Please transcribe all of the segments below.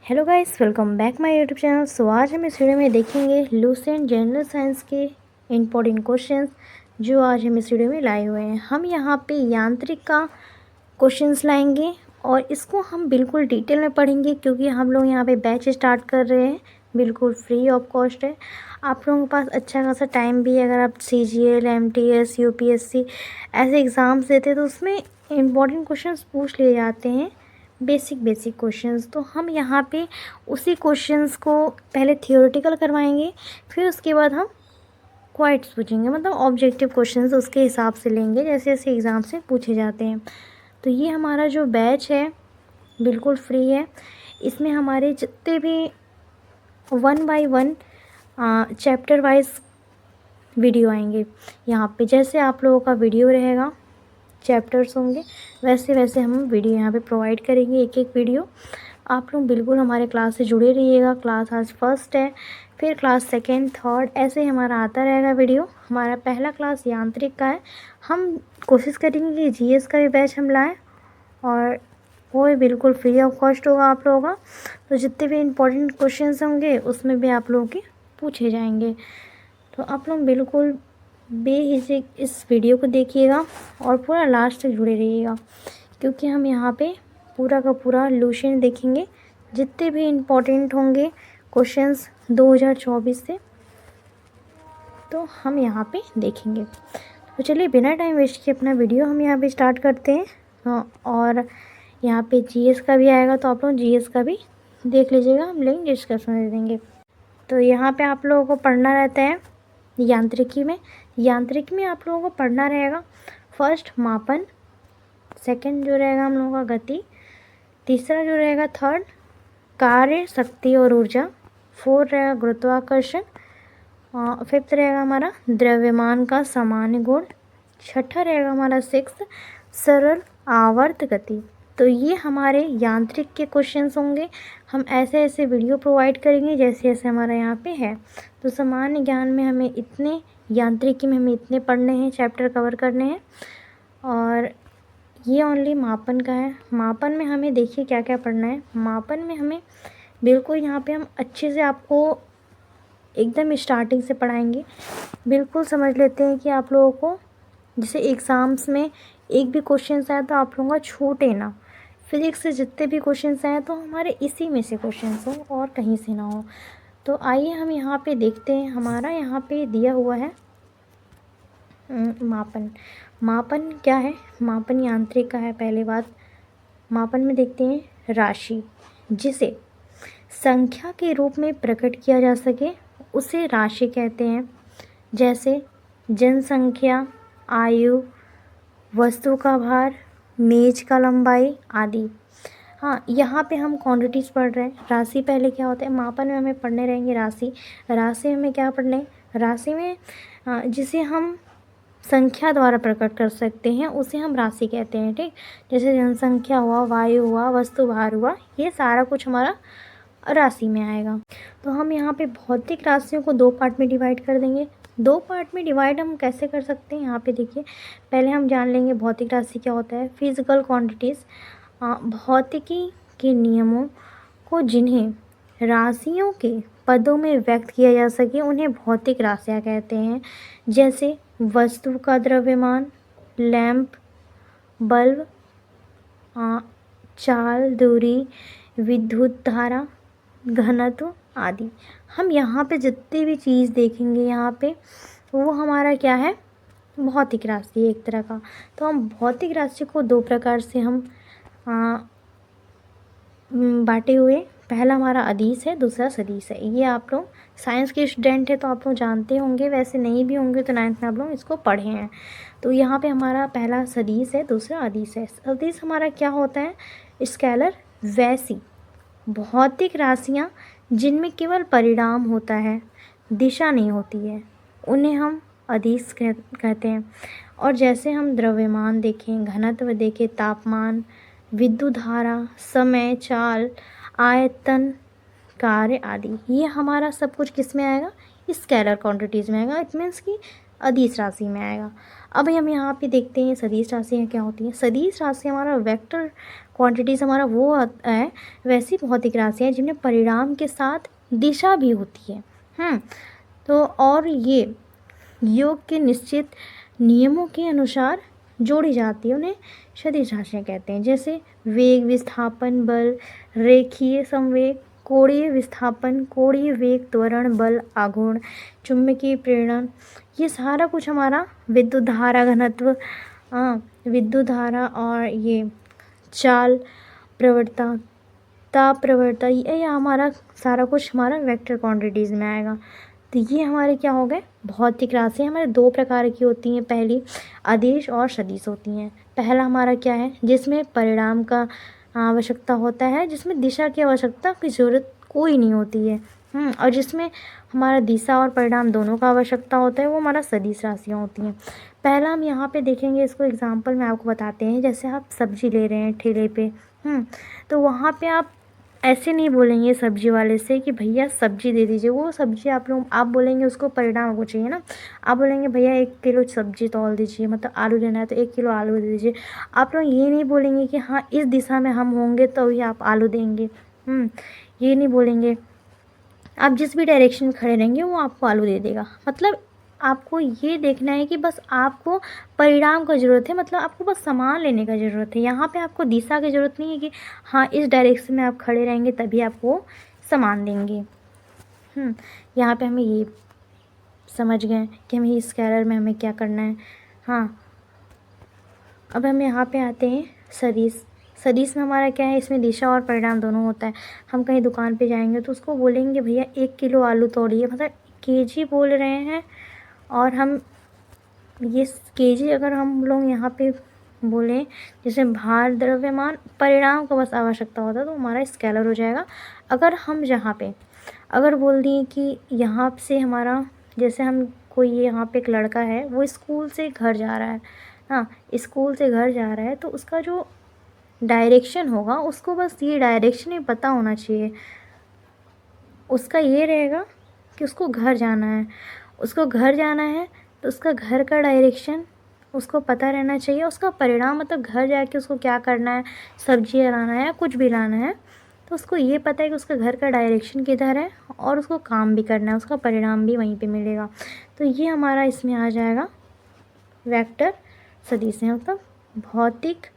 Hello guys, welcome back my YouTube channel. So आज हम इस वीडियो में देखेंगे लूसेंट जनरल साइंस के इम्पोर्टेंट क्वेश्चंस जो आज हम इस वीडियो में लाए हुए हैं। हम यहाँ पे यांत्रिक का क्वेश्चंस लाएंगे और इसको हम बिल्कुल डिटेल में पढ़ेंगे क्योंकि हम लोग यहाँ पे बैच स्टार्ट कर रहे हैं, बिल्कुल फ्री ऑफ कॉस्ट है। आप लोगों के पास अच्छा खासा टाइम भी है। अगर आप CGL, MTS, UPSC ऐसे एग्ज़ाम्स देते हैं तो उसमें इम्पोर्टेंट क्वेश्चंस पूछ लिए जाते हैं, बेसिक क्वेश्चंस। तो हम यहाँ पे उसी क्वेश्चंस को पहले थियोरेटिकल करवाएंगे, फिर उसके बाद हम क्वाइट्स पूछेंगे, मतलब ऑब्जेक्टिव क्वेश्चंस उसके हिसाब से लेंगे जैसे जैसे एग्ज़ाम से पूछे जाते हैं। तो ये हमारा जो बैच है बिल्कुल फ्री है। इसमें हमारे जितने भी 1 बाय 1 चैप्टर वाइज वीडियो आएंगे। यहाँ पे जैसे आप लोगों का वीडियो रहेगा, चैप्टर्स होंगे, वैसे वैसे हम वीडियो यहाँ पे प्रोवाइड करेंगे, एक एक वीडियो। आप लोग बिल्कुल हमारे क्लास से जुड़े रहिएगा। क्लास आज फर्स्ट है, फिर क्लास सेकेंड, थर्ड, ऐसे ही हमारा आता रहेगा वीडियो। हमारा पहला क्लास यांत्रिक का है। हम कोशिश करेंगे कि GS का भी बैच हम लाएँ और वो भी बिल्कुल फ्री ऑफ कॉस्ट होगा आप लोगों का। तो जितने भी इम्पोर्टेंट क्वेश्चंस होंगे उसमें भी आप लोगों के पूछे जाएंगे। तो आप लोग बिल्कुल बेहिचक इस वीडियो को देखिएगा और पूरा लास्ट तक जुड़े रहिएगा क्योंकि हम यहाँ पे पूरा का पूरा लूसेंट देखेंगे, जितने भी इम्पोर्टेंट होंगे क्वेश्चंस 2024 से, तो हम यहाँ पे देखेंगे। तो चलिए बिना टाइम वेस्ट किए अपना वीडियो हम यहाँ पे स्टार्ट करते हैं। और यहाँ पे GS का भी आएगा तो आप लोग GS का भी देख लीजिएगा, हम लिंक डिस्क्रिप्शन में दे देंगे। तो यहाँ पे आप लोगों को पढ़ना रहता है यांत्रिकी में आप लोगों को पढ़ना रहेगा फर्स्ट मापन, सेकंड जो रहेगा हम लोगों का गति, तीसरा जो रहेगा थर्ड कार्य, शक्ति और ऊर्जा, फोर्थ रहेगा गुरुत्वाकर्षण, फिफ्थ रहेगा हमारा द्रव्यमान का सामान्य गुण, छठा रहेगा हमारा सिक्स्थ सरल आवर्त गति। तो ये हमारे यांत्रिक के क्वेश्चंस होंगे। हम ऐसे ऐसे वीडियो प्रोवाइड करेंगे जैसे जैसे हमारा यहाँ पे है। तो सामान्य ज्ञान में हमें इतने, यांत्रिकी में हमें इतने पढ़ने हैं, चैप्टर कवर करने हैं। और ये ओनली मापन का है। मापन में हमें देखिए क्या क्या पढ़ना है। मापन में हमें बिल्कुल यहाँ पे हम अच्छे से आपको एकदम स्टार्टिंग से पढ़ाएंगे। बिल्कुल समझ लेते हैं कि आप लोगों को जैसे एग्ज़ाम्स में एक भी क्वेश्चन आए तो आप लोगों का छूटे ना। फिजिक्स से जितने भी क्वेश्चंस आए तो हमारे इसी में से क्वेश्चंस हो और कहीं से ना हो। तो आइए हम यहाँ पे देखते हैं। हमारा यहाँ पे दिया हुआ है मापन क्या है। मापन यांत्रिक का है। पहले बात, मापन में देखते हैं राशि, जिसे संख्या के रूप में प्रकट किया जा सके उसे राशि कहते हैं। जैसे जनसंख्या, आयु, वस्तु का भार, मेज का लंबाई आदि। हाँ, यहाँ पे हम क्वांटिटीज़ पढ़ रहे हैं। राशि पहले क्या होता है, मापन में हमें पढ़ने रहेंगे राशि। राशि में क्या पढ़ने, राशि में जिसे हम संख्या द्वारा प्रकट कर सकते हैं उसे हम राशि कहते हैं। ठीक, जैसे जनसंख्या हुआ, वायु हुआ, वस्तु भार हुआ, ये सारा कुछ हमारा राशि में आएगा। तो हम यहाँ पे भौतिक राशियों को 2 पार्ट में डिवाइड कर देंगे। 2 पार्ट में डिवाइड हम कैसे कर सकते हैं, यहाँ पे देखिए। पहले हम जान लेंगे भौतिक राशि क्या होता है। फिजिकल क्वांटिटीज़, भौतिकी के नियमों को जिन्हें राशियों के पदों में व्यक्त किया जा सके उन्हें भौतिक राशियाँ कहते हैं। जैसे वस्तु का द्रव्यमान, लैंप, बल्ब, चाल, दूरी, विद्युत धारा, घनत्व आदि। हम यहाँ पे जितनी भी चीज़ देखेंगे यहाँ पे वो हमारा क्या है, भौतिक राशि एक तरह का। तो हम भौतिक राशि को 2 प्रकार से हम बांटे हुए। पहला हमारा अदिश है, दूसरा सदिश है। ये आप लोग साइंस के स्टूडेंट है तो आप लोग जानते होंगे, वैसे नहीं भी होंगे तो 9th में आप लोग इसको पढ़े हैं। तो यहाँ पे हमारा पहला सदिश है, दूसरा अदिश है। सदिश हमारा क्या होता है, स्केलर, वैसी भौतिक राशियाँ जिनमें केवल परिणाम होता है, दिशा नहीं होती है, उन्हें हम अदिश कहते हैं। और जैसे हम द्रव्यमान देखें, घनत्व देखें, तापमान, विद्युत धारा, समय, चाल, आयतन, कार्य आदि, ये हमारा सब कुछ किस में आएगा, स्केलर क्वांटिटीज़ में आएगा। इट मीन्स कि अदिश राशि में आएगा। अब हम यहाँ पे देखते हैं सदिश राशियाँ क्या होती हैं। सदिश राशि हमारा वेक्टर क्वांटिटीज़ हमारा वो है, वैसी भौतिक राशियाँ जिनमें परिणाम के साथ दिशा भी होती है। तो और ये योग के निश्चित नियमों के अनुसार जोड़ी जाती है, उन्हें सदिश राशियाँ कहते हैं। जैसे वेग, विस्थापन, बल, रेखीय संवेग, कोणीय विस्थापन, कोणीय वेग, त्वरण, बल, आघूर्ण, चुंबकीय प्रेरण, ये सारा कुछ हमारा विद्युत धारा घनत्व, विद्युत धारा और ये चाल प्रवणता, ताप प्रवणता, ये हमारा सारा कुछ हमारा वेक्टर क्वांटिटीज़ में आएगा। तो ये हमारे क्या हो गए, भौतिक राशियाँ हमारे दो प्रकार की होती हैं। पहली अदिश और सदिश होती हैं। पहला हमारा क्या है, जिसमें परिणाम का आवश्यकता होता है, जिसमें दिशा की आवश्यकता की ज़रूरत कोई नहीं होती है। और जिसमें हमारा दिशा और परिणाम दोनों का आवश्यकता होता है, वो हमारा सदिश राशियाँ होती हैं। पहला हम यहाँ पे देखेंगे, इसको एग्जाम्पल में आपको बताते हैं। जैसे आप सब्जी ले रहे हैं ठेले पे, तो वहाँ पे आप ऐसे नहीं बोलेंगे सब्जी वाले से कि भैया सब्जी दे दीजिए। वो सब्जी आप बोलेंगे, उसको परिणाम को चाहिए ना। आप बोलेंगे भैया 1 किलो सब्जी तौल दीजिए, मतलब आलू लेना है तो 1 किलो आलू दे दीजिए। आप लोग ये नहीं बोलेंगे कि हाँ इस दिशा में हम होंगे तो ही आप आलू देंगे। ये नहीं बोलेंगे। आप जिस भी डायरेक्शन में खड़े रहेंगे वो आपको आलू दे देगा। मतलब आपको ये देखना है कि बस आपको परिणाम का ज़रूरत है, मतलब आपको बस सामान लेने का ज़रूरत है। यहाँ पे आपको दिशा की ज़रूरत नहीं है कि हाँ इस डायरेक्शन में आप खड़े रहेंगे तभी आपको सामान देंगे। यहाँ पे हमें ये समझ गए कि हमें इस स्केलर में हमें क्या करना है। अब हम यहाँ पे आते हैं सदिश। सदिश में हमारा क्या है, इसमें दिशा और परिणाम दोनों होता है। हम कहीं दुकान पे जाएंगे तो उसको बोलेंगे भैया 1 किलो आलू तोड़िए, मतलब केजी बोल रहे हैं। और हम ये केजी अगर हम लोग यहाँ पे बोलें, जैसे भार, द्रव्यमान, परिणाम का बस आवश्यकता होता है, तो हमारा स्केलर हो जाएगा। अगर हम जहाँ पे अगर बोल दिए कि यहाँ से हमारा, जैसे हम कोई यहाँ पे एक लड़का है, वो स्कूल से घर जा रहा है, स्कूल से घर जा रहा है, तो उसका जो डायरेक्शन होगा उसको बस ये डायरेक्शन ही पता होना चाहिए। उसका ये रहेगा कि उसको घर जाना है, तो उसका घर का डायरेक्शन उसको पता रहना चाहिए। उसका परिणाम मतलब घर जाके उसको क्या करना है, सब्जी लाना है या कुछ भी लाना है, तो उसको ये पता है कि उसका घर का डायरेक्शन किधर है और उसको काम भी करना है, उसका परिणाम भी वहीं पे मिलेगा। तो ये हमारा इसमें आ जाएगा वेक्टर सदिश है। मतलब भौतिक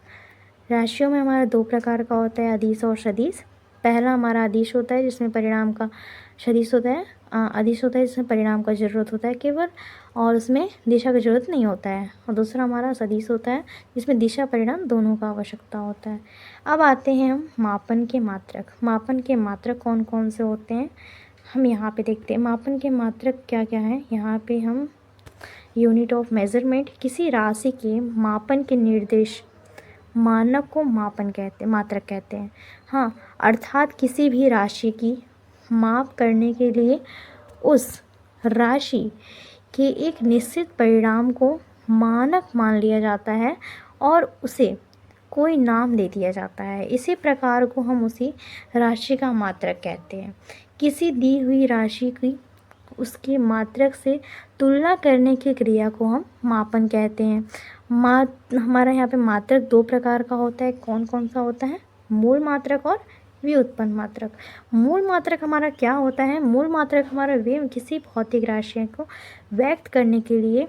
राशियों में हमारा दो प्रकार का होता है, अदिश और सदिश। पहला हमारा अदिश होता है जिसमें परिणाम का, सदिश होता है अदिश होता है जिसमें परिणाम का ज़रूरत होता है केवल, और उसमें दिशा की ज़रूरत नहीं होता है। और दूसरा हमारा सदिश होता है जिसमें दिशा परिणाम दोनों का आवश्यकता होता है। अब आते हैं हम मापन के मात्रक। मापन के मात्रक कौन कौन से होते हैं हम यहाँ पे देखते हैं। मापन के मात्रक क्या क्या हैं, यहाँ पे हम यूनिट ऑफ मेजरमेंट, किसी राशि के मापन के निर्देश मानक को मात्रक कहते हैं। अर्थात किसी भी राशि की माप करने के लिए उस राशि के एक निश्चित परिणाम को मानक मान लिया जाता है और उसे कोई नाम दे दिया जाता है। इसी प्रकार को हम उसी राशि का मात्रक कहते हैं। किसी दी हुई राशि की उसके मात्रक से तुलना करने की क्रिया को हम मापन कहते हैं। हमारा यहाँ पे मात्रक दो प्रकार का होता है। कौन कौन सा होता है, मूल मात्रक और व्युत्पन्न मात्रक। मूल मात्रक हमारा क्या होता है, मूल मात्रक हमारा वे किसी भौतिक राशि को व्यक्त करने के लिए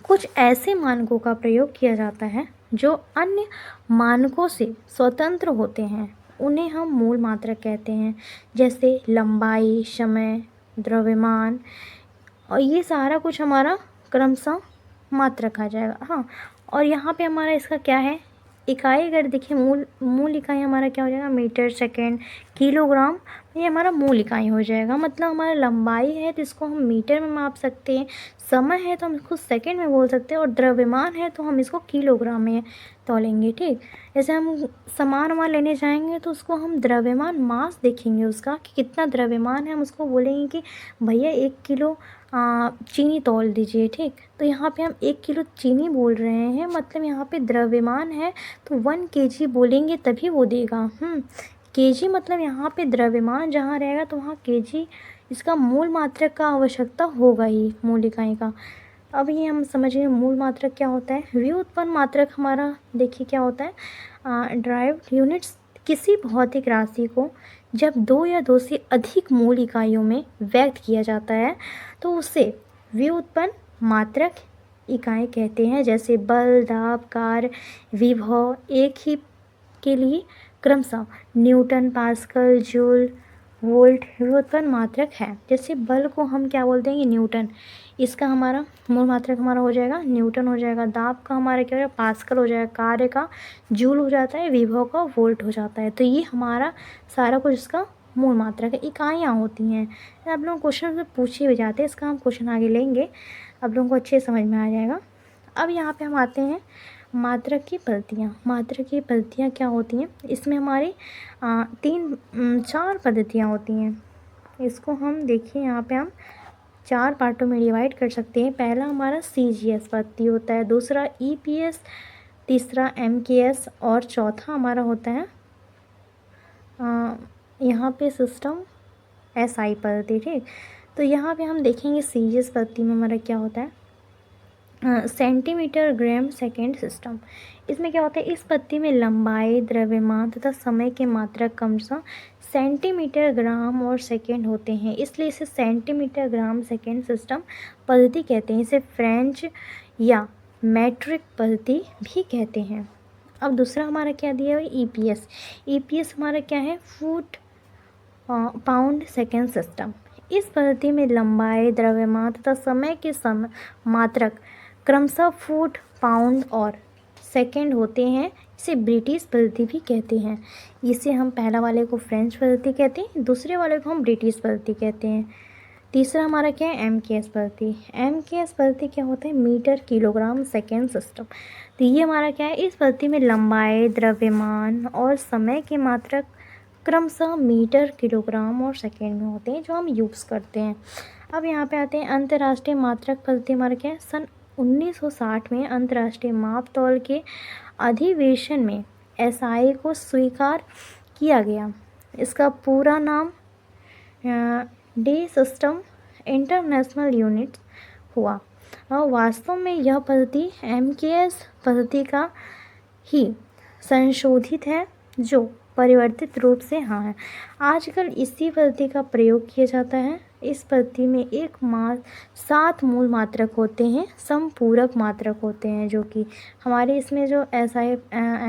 कुछ ऐसे मानकों का प्रयोग किया जाता है जो अन्य मानकों से स्वतंत्र होते हैं, उन्हें हम मूल मात्रक कहते हैं। जैसे लंबाई, समय, द्रव्यमान, और ये सारा कुछ हमारा क्रमशः मात्रक आ जाएगा। और यहाँ पे हमारा इसका क्या है, इकाई अगर देखिए, मूल इकाई हमारा क्या हो जाएगा, मीटर, सेकंड, किलोग्राम, ये हमारा मूल इकाई हो जाएगा। मतलब हमारा लंबाई है तो इसको हम मीटर में माप सकते हैं, समय है तो हम इसको सेकंड में बोल सकते हैं, और द्रव्यमान है तो हम इसको किलोग्राम में तौलेंगे। ठीक, जैसे हम सामान लेने जाएंगे तो उसको हम द्रव्यमान मास देखेंगे उसका कि कितना द्रव्यमान है, हम उसको बोलेंगे कि भैया 1 किलो चीनी तौल दीजिए। ठीक, तो यहाँ पे हम 1 किलो चीनी बोल रहे हैं, मतलब यहाँ पे द्रव्यमान है तो 1 kg बोलेंगे तभी वो देगा। kg मतलब यहाँ पे द्रव्यमान जहाँ रहेगा तो वहाँ kg इसका मूल मात्रक का आवश्यकता होगा ही, मूल इकाई का। अब ये हम समझिए मूल मात्रक क्या होता है। व्युत्पन्न मात्रक हमारा देखिए क्या होता है। ड्राइव्ड यूनिट्स किसी भौतिक राशि को जब 2 या 2 से अधिक मूल इकाइयों में व्यक्त किया जाता है तो उसे व्युत्पन्न मात्रक इकाई कहते हैं। जैसे बल, दाब, कार्य, विभव एक ही के लिए क्रमशः न्यूटन, पास्कल, जूल, वोल्ट व्युत्पन्न मात्रक है। जैसे बल को हम क्या बोलते हैं कि न्यूटन, इसका हमारा मूल मात्रक हमारा हो जाएगा न्यूटन हो जाएगा। दाब का हमारा क्या हो जाएगा, पास्कल हो जाएगा। कार्य का जूल हो जाता है। विभव का वोल्ट हो जाता है। तो ये हमारा सारा कुछ इसका मूल मात्रक है, इकाइयाँ होती हैं। आप लोगों को क्वेश्चन में पूछे भी जाते हैं, इसका हम क्वेश्चन आगे लेंगे, आप लोगों को अच्छे समझ में आ जाएगा। अब यहाँ पे हम आते हैं मात्रक की पद्धतियाँ। मात्रक की पद्धतियाँ क्या होती हैं, इसमें हमारी 4 पद्धतियाँ होती हैं। इसको हम देखिए यहाँ पे हम 4 पार्टों में डिवाइड कर सकते हैं। पहला हमारा CGS पद्धति होता है, दूसरा EPS, तीसरा MKS और चौथा हमारा होता है यहाँ पे सिस्टम SI पद्धति। ठीक, तो यहाँ पे हम देखेंगे CGS पद्धति में हमारा क्या होता है, सेंटीमीटर ग्राम सेकेंड सिस्टम। इसमें क्या होता है, इस पद्धति में लंबाई, द्रव्यमान तथा समय के मात्रक क्रमशः सेंटीमीटर, ग्राम और सेकेंड होते हैं, इसलिए इसे सेंटीमीटर ग्राम सेकेंड सिस्टम पद्धति कहते हैं। इसे फ्रेंच या मैट्रिक पद्धति भी कहते हैं। अब दूसरा हमारा क्या दिया है, EPS। EPS हमारा क्या है, फुट पाउंड सेकेंड सिस्टम। इस पद्धति में लंबाई, द्रव्यमान तथा समय के मात्रक क्रमशः फुट, पाउंड और सेकेंड होते हैं। इसे ब्रिटिश पद्धति भी कहते हैं। इसे हम पहला वाले को फ्रेंच पद्धति कहते हैं, दूसरे वाले को हम ब्रिटिश पद्धति कहते हैं। तीसरा हमारा क्या है, MKS पद्धति। MKS पद्धति क्या होता है, मीटर किलोग्राम सेकेंड सिस्टम। तो ये हमारा क्या है, इस पद्धति में लंबाई, द्रव्यमान और समय के मात्रक क्रमशः मीटर, किलोग्राम और सेकेंड में होते हैं, जो हम यूज़ करते हैं। अब यहाँ पे आते हैं अंतर्राष्ट्रीय मात्रक पद्धति। हमारा क्या है, सन 1960 में अंतर्राष्ट्रीय माप तौल के अधिवेशन में SI को स्वीकार किया गया। इसका पूरा नाम डे सिस्टम इंटरनेशनल यूनिट हुआ और वास्तव में यह पद्धति MKS पद्धति का ही संशोधित है, जो परिवर्तित रूप से है। आजकल इसी पद्धति का प्रयोग किया जाता है। इस पद्धति में 7 मूल मात्रक होते हैं, समपूरक मात्रक होते हैं, जो कि हमारे इसमें जो SI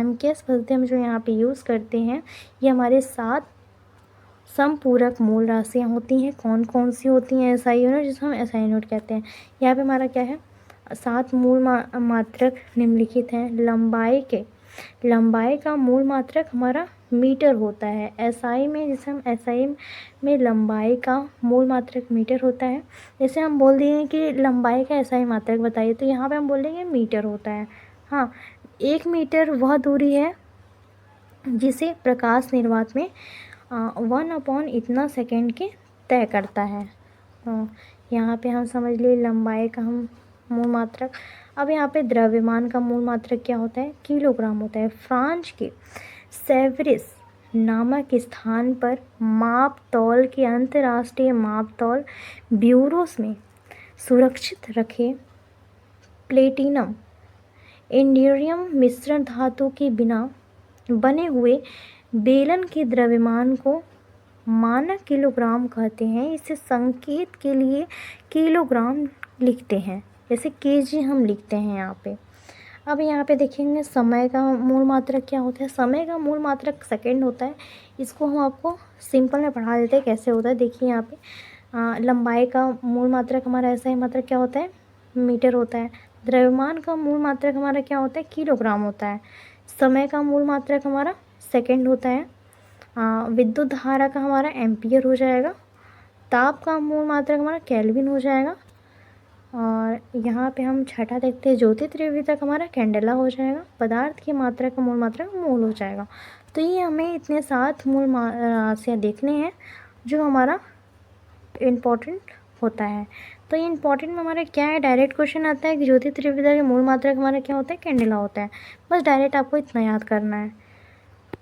MKS पद्धति हम जो यहाँ पे यूज़ करते हैं, ये हमारे 7 समपूरक मूल राशियाँ होती हैं। कौन कौन सी होती हैं, SI यूनिट, जिसको हम SI यूनिट कहते हैं। यहाँ पे हमारा क्या है, 7 मूल मात्रक निम्नलिखित हैं। लंबाई का मूल मात्रक हमारा मीटर होता है। SI में, जिसे हम SI में लंबाई का मूल मात्रक मीटर होता है। जैसे हम बोल दिए कि लंबाई का SI मात्रक बताइए, तो यहाँ पे हम बोलेंगे मीटर होता है। हाँ, 1 मीटर वह दूरी है जिसे प्रकाश निर्वात में 1/, इतना सेकेंड के तय करता है। यहाँ पे हम समझ लिए लंबाई का हम मूल मात्रक। अब यहाँ पे द्रव्यमान का मूल मात्रक क्या होता है, किलोग्राम होता है। फ्रांस के सेवरिस नामक स्थान पर माप तौल के अंतर्राष्ट्रीय माप तौल ब्यूरोस में सुरक्षित रखे प्लेटिनम इंडियम मिश्रण धातु के बिना बने हुए बेलन के द्रव्यमान को मानक किलोग्राम कहते हैं। इसे संकेत के लिए किलोग्राम लिखते हैं, जैसे केजी हम लिखते हैं यहाँ पे। अब यहाँ पे देखेंगे समय का मूल मात्रक क्या होता है। समय का मूल मात्रक सेकंड होता है। इसको हम आपको सिंपल में पढ़ा देते हैं कैसे होता है। देखिए यहाँ पे लंबाई का मूल मात्रक हमारा ऐसा ही मात्रक क्या होता है, मीटर होता है। द्रव्यमान का मूल मात्रक हमारा क्या होता है, किलोग्राम होता है। समय का मूल मात्रक हमारा सेकंड होता है। विद्युत धारा का हमारा एम्पियर हो जाएगा। ताप का मूल मात्रक हमारा केल्विन हो जाएगा। और यहाँ पे हम छठा देखते हैं, ज्योति तीव्रता का हमारा कैंडेला हो जाएगा। पदार्थ की मात्रा का मूल मात्रक मोल हो जाएगा। तो ये हमें इतने 7 मूल राशियाँ देखने हैं जो हमारा इम्पोर्टेंट होता है। तो ये इंपॉर्टेंट में हमारा क्या है, डायरेक्ट क्वेश्चन आता है कि ज्योति तीव्रता के मूल मात्रक हमारा क्या होता है, कैंडेला होता है। बस डायरेक्ट आपको इतना याद करना है।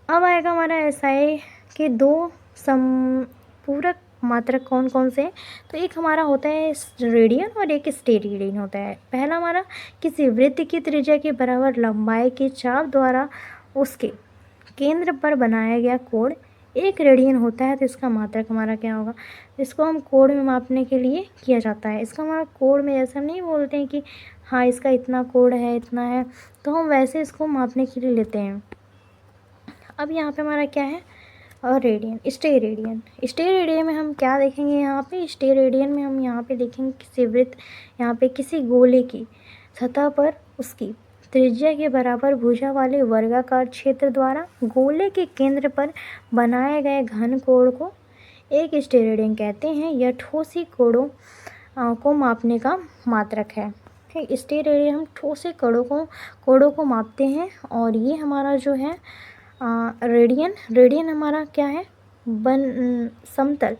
अब आएगा हमारा SI के 2 समपूरक मात्रक कौन कौन से हैं? तो एक हमारा होता है रेडियन और एक स्टेरेडियन होता है। पहला हमारा किसी वृत्त की त्रिज्या के बराबर लंबाई के चाप द्वारा उसके केंद्र पर बनाया गया कोण एक रेडियन होता है। तो इसका मात्रक हमारा क्या होगा? इसको हम कोण में मापने के लिए किया जाता है। इसका हमारा कोण में जैसे हम नहीं बोलते हैं कि हाँ इसका इतना कोण है, इतना है, तो हम वैसे इसको मापने के लिए लेते हैं। अब यहाँ पे हमारा क्या है? और रेडियन, स्टेरेडियन। स्टेरेडियन में हम क्या देखेंगे? यहाँ पे स्टेरेडियन में हम यहाँ पे देखेंगे किसी वृत्त, यहाँ पे किसी गोले की सतह पर उसकी त्रिज्या के बराबर भुजा वाले वर्गाकार क्षेत्र द्वारा गोले के केंद्र पर बनाए गए घन कोण को एक स्टेरेडियन कहते हैं। यह ठोसी कोणों को मापने का मात्रक है। ठीक, स्टेरेडियन हम ठोसे कोणों को मापते हैं। और ये हमारा जो है रेडियन हमारा क्या है? समतल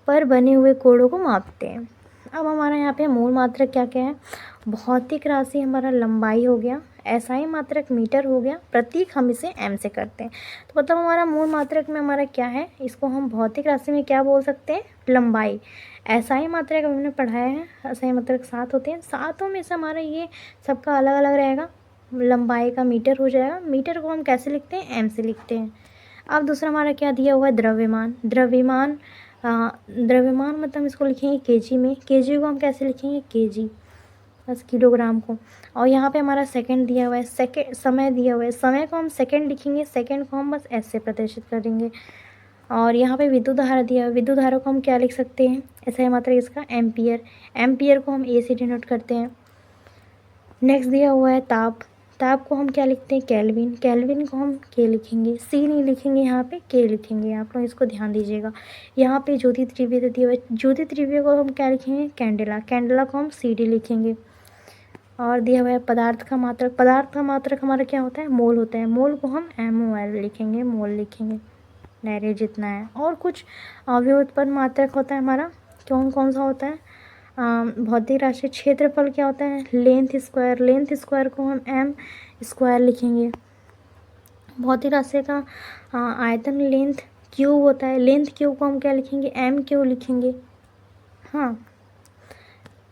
पर बने हुए कोणों को मापते हैं। अब हमारा यहाँ पे मूल मात्रक क्या क्या है? भौतिक राशि हमारा लंबाई हो गया, एसआई मात्रक मीटर हो गया, प्रतीक हम इसे एम से करते हैं। तो मतलब हमारा मूल मात्रक में हमारा क्या है? इसको हम भौतिक राशि में क्या बोल सकते हैं? लंबाई। एसआई मात्रक हमने पढ़ाया है, एसआई मात्रक 7 होते हैं, 7 में से हमारा ये सबका अलग अलग रहेगा। लंबाई का मीटर हो जाएगा। मीटर को हम कैसे लिखते हैं? एम से लिखते हैं। अब दूसरा हमारा क्या दिया हुआ है? द्रव्यमान। द्रव्यमान मतलब इसको लिखेंगे केजी में। केजी को हम कैसे लिखेंगे? केजी, बस किलोग्राम को। और यहाँ पे हमारा सेकंड दिया हुआ है, समय दिया हुआ है, समय को हम सेकंड लिखेंगे, सेकंड को हम बस एस से प्रदर्शित करेंगे। और यहाँ पे विद्युत धारा दिया हुआ है, विद्युत धारा को हम क्या लिख सकते हैं? ऐसा है मात्रा इसका एम्पियर। एम्पियर को हम ए से डिनोट करते हैं। नेक्स्ट दिया हुआ है ताप। ताप को हम क्या लिखते हैं? केल्विन। केल्विन को हम के लिखेंगे, सी नहीं लिखेंगे, यहाँ पे के लिखेंगे। आप लोग इसको ध्यान दीजिएगा। यहाँ पे ज्योति त्रिव्य दिया हुआ है, ज्योति त्रिव्य को हम क्या लिखेंगे? कैंडेला। कैंडेला को हम सी डी लिखेंगे। और दिया हुआ है पदार्थ का मात्रक। पदार्थ का मात्रक हमारा क्या होता है? मोल होता है। मोल को हम MOL लिखेंगे, मोल लिखेंगे, डायरेक्ट जितना है। और कुछ व्युत्पन्न मात्रक होता है हमारा, कौन कौन सा होता है? भौतिक राशि क्षेत्रफल क्या होता है? Length square. लेंथ स्क्वायर को हम M स्क्वायर लिखेंगे। भौतिक राशि का आयतन लेंथ क्यूब होता है। लेंथ क्यूब को हम क्या लिखेंगे? M क्यूब लिखेंगे। हाँ,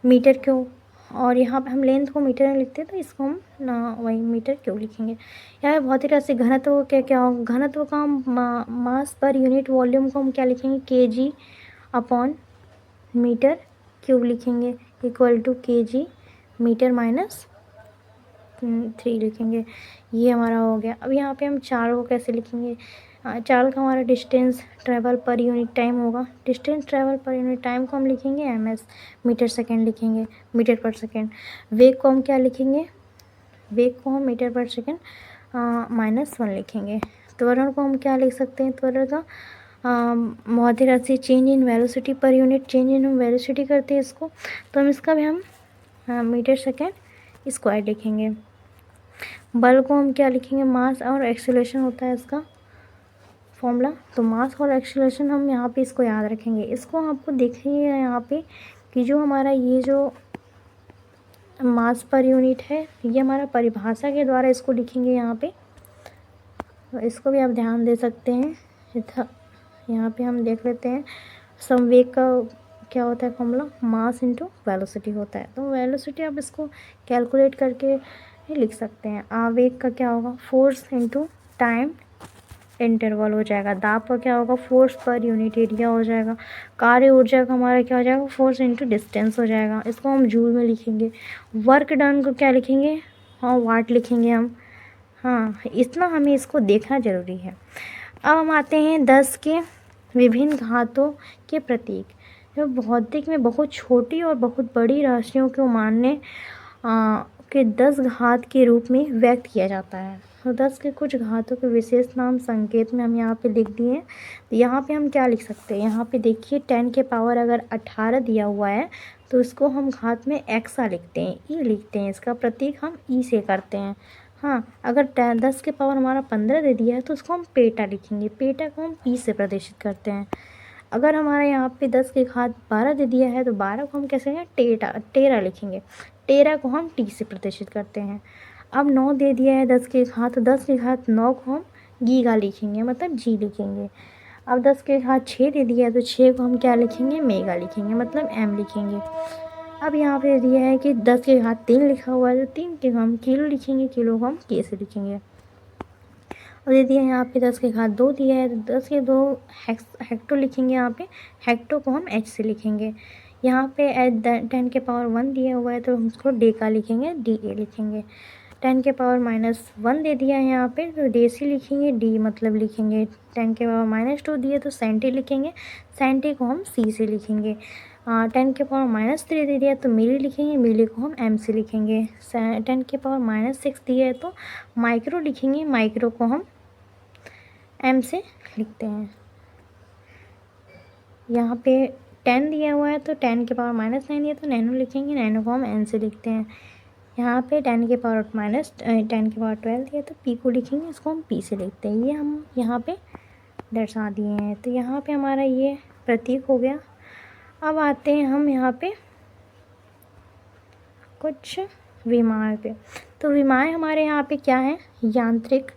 मीटर क्यूब। और यहाँ पे हम लेंथ को मीटर में लिखते हैं, तो इसको हम वही मीटर क्यों लिखेंगे। यहाँ पे भौतिक राशि घनत्व क्या होगा? घनत्व का हम मास पर यूनिट वॉल्यूम को हम क्या लिखेंगे? kg अपॉन मीटर क्यूब लिखेंगे, equal to kg metre minus 3 लिखेंगे। ये हमारा हो गया। अब यहाँ पे हम चाल को कैसे लिखेंगे? चाल का हमारा distance travel per unit time होगा। Distance travel per unit time को हम लिखेंगे MS, मीटर सेकेंड लिखेंगे, मीटर पर सेकेंड। वेग को हम क्या लिखेंगे? वेग को हम मीटर पर सेकेंड -1 लिखेंगे। त्वरण को हम क्या लिख सकते हैं? त्वरण का भौतिक राशि change in velocity per unit, change in हम वेलोसिटी करते हैं इसको, तो हम इसका भी हम मीटर सेकेंड स्क्वायर लिखेंगे। बल को हम क्या लिखेंगे? मास और एक्सीलरेशन होता है इसका फॉर्मूला। तो मास और एक्सीलरेशन हम यहाँ पे इसको याद रखेंगे। इसको आपको देखिए यहाँ पे कि जो हमारा ये जो मास पर यूनिट है, ये हमारा परिभाषा के द्वारा इसको लिखेंगे यहाँ पे। तो इसको भी आप ध्यान दे सकते हैं। यहाँ पे हम देख लेते हैं संवेग का क्या होता है फॉर्मूला? मास इंटू वेलोसिटी होता है। तो वेलोसिटी आप इसको कैलकुलेट करके ही लिख सकते हैं। आवेग का क्या होगा? फोर्स इंटू टाइम इंटरवल हो जाएगा। दाब का क्या होगा? फोर्स पर यूनिट एरिया हो जाएगा। कार्य ऊर्जा का हमारा क्या हो जाएगा? फोर्स इंटू डिस्टेंस हो जाएगा। इसको हम जूल में लिखेंगे। वर्क डन को क्या लिखेंगे? हाँ, वाट लिखेंगे हम। हाँ, इतना हमें इसको देखना ज़रूरी है। अब हम आते हैं 10 के विभिन्न घातों के प्रतीक। जो भौतिक में बहुत छोटी और बहुत बड़ी राशियों को मानने के 10 घात के रूप में व्यक्त किया जाता है। तो 10 के कुछ घातों के विशेष नाम संकेत में हम यहाँ पे लिख दिए हैं। तो यहाँ पे हम क्या लिख सकते हैं? यहाँ पे देखिए 10 के पावर अगर 18 दिया हुआ है तो इसको हम घात में एक्सा लिखते हैं, ई लिखते हैं। इसका प्रतीक हम ई से करते हैं। हाँ, अगर 10 के पावर हमारा 15 दे दिया है तो उसको हम पेटा लिखेंगे। पेटा को हम पी से प्रदर्शित करते हैं। अगर हमारा यहाँ पे 10 के घात 12 दे दिया है तो 12 को हम कैसे हैं? टेरा लिखेंगे। टेरा को हम टी से प्रदर्शित करते हैं। अब 9 दे दिया है 10 के घात, तो 10 के घात 9 को हम गीगा लिखेंगे, मतलब जी लिखेंगे। अब 10 के घात 6 दे दिया है तो 6 को हम क्या लिखेंगे, मेगा लिखेंगे, मतलब m लिखेंगे। अब यहाँ पे दिया है कि 10 के घात 3 लिखा हुआ है तो 3 के हम किलो लिखेंगे, किलो को हम के से लिखेंगे। और दे दिया है यहाँ पे 10 के घात 2 दिया है तो 10 के 2 हेक्टो लिखेंगे, यहाँ पे हेक्टो को हम h से लिखेंगे। यहाँ पे 10 के पावर 1 दिया हुआ है तो हम उसको डेका लिखेंगे, DA लिखेंगे। 10 के पावर -1 दे दिया है यहाँ पे तो डेसी लिखेंगे, D मतलब लिखेंगे। 10 के पावर -2 दिया तो सेंटी लिखेंगे, सेंटी को हम C से लिखेंगे। 10 के पावर -3 दे दिया तो मिली लिखेंगे, मिली को हम M से लिखेंगे। 10 के पावर -6 दिया है तो माइक्रो लिखेंगे, माइक्रो को हम M से लिखते हैं। यहाँ पे 10 दिया हुआ है तो 10 के पावर -9 दिया तो नैनो लिखेंगे, नैनो को हम N से लिखते हैं। यहाँ पे 10 के पावर 12 दिया तो P को लिखेंगे, इसको हम P से लिखते हैं। ये हम यहाँ पे दर्शा दिए हैं। तो यहाँ पे हमारा ये प्रतीक हो गया। अब आते हैं हम यहाँ पे कुछ विमाएँ पे। तो विमाएँ हमारे यहाँ पे क्या है, यांत्रिक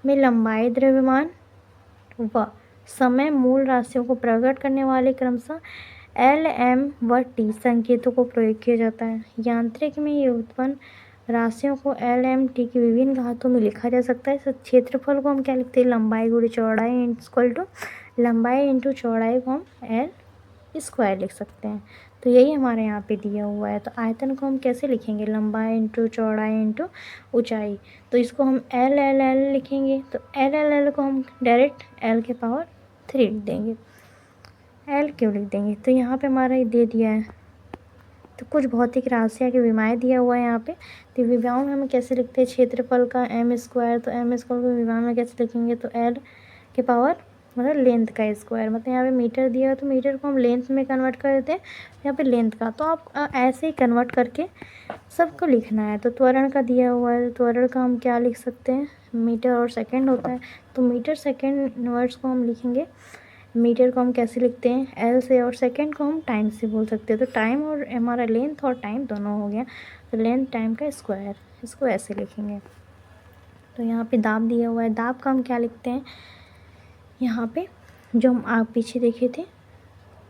में लंबाई, द्रव्यमान व समय मूल राशियों को प्रकट करने वाले क्रमशः L, M व T संकेतों को प्रयोग किया जाता है। यांत्रिक में ये उत्पन्न राशियों को L, M, T की विभिन्न घातों में लिखा जा सकता है। क्षेत्रफल को हम क्या लिखते हैं, लंबाई गुणा चौड़ाई इक्वल टू लंबाई इंटू चौड़ाई को हम L स्क्वायर लिख सकते हैं। तो यही हमारे यहाँ पे दिया हुआ है। तो आयतन को हम कैसे लिखेंगे, लंबाई इंटू चौड़ाई इंटू ऊंचाई। तो इसको हम L लिखेंगे। तो L को हम डायरेक्ट L के पावर 3 लिख देंगे, L क्यों लिख देंगे। तो यहाँ पे हमारा ये दे दिया है। तो कुछ भौतिक राशियाँ के विमाएँ दिया हुआ है यहाँ पे। तो विमाओं में हम कैसे लिखते हैं, क्षेत्रफल का M स्क्वायर, तो M स्क्वायर को विमा में कैसे लिखेंगे, तो L के पावर मतलब लेंथ का स्क्वायर। मतलब यहाँ पे मीटर दिया है तो मीटर को हम लेंथ में कन्वर्ट कर देते हैं, यहाँ पे लेंथ का। तो आप ऐसे ही कन्वर्ट करके सबको लिखना है। तो त्वरण का दिया हुआ है तो त्वरण का हम क्या लिख सकते हैं, मीटर और सेकंड होता है तो मीटर सेकंड वर्ड्स को हम लिखेंगे। मीटर को हम कैसे लिखते हैं, L से, और सेकंड को हम टाइम से बोल सकते हैं। तो टाइम और हमारा लेंथ और टाइम दोनों हो गया। तो लेंथ टाइम का स्क्वायर, इसको ऐसे लिखेंगे। तो यहाँ पे दाब दिया हुआ है, दाब का हम क्या लिखते हैं, यहाँ पे जो हम आप पीछे देखे थे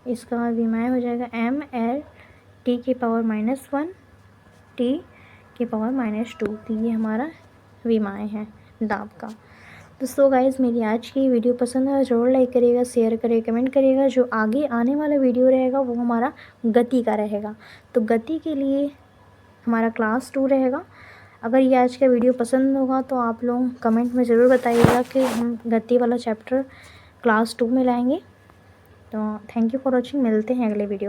इसका विमाएँ हो जाएगा ML T के पावर -1 T के पावर -2। तो ये हमारा विमाएँ हैं दाब का। तो सो गाइज़, मेरी आज की वीडियो पसंद है ज़रूर लाइक करिएगा, शेयर करिएगा, कमेंट करिएगा। जो आगे आने वाला वीडियो रहेगा वो हमारा गति का रहेगा। तो गति के लिए हमारा क्लास 2 रहेगा। अगर ये आज का वीडियो पसंद होगा तो आप लोग कमेंट में ज़रूर बताइएगा कि हम गति वाला चैप्टर क्लास 2 में लाएंगे। तो थैंक यू फॉर वॉचिंग, मिलते हैं अगले वीडियो।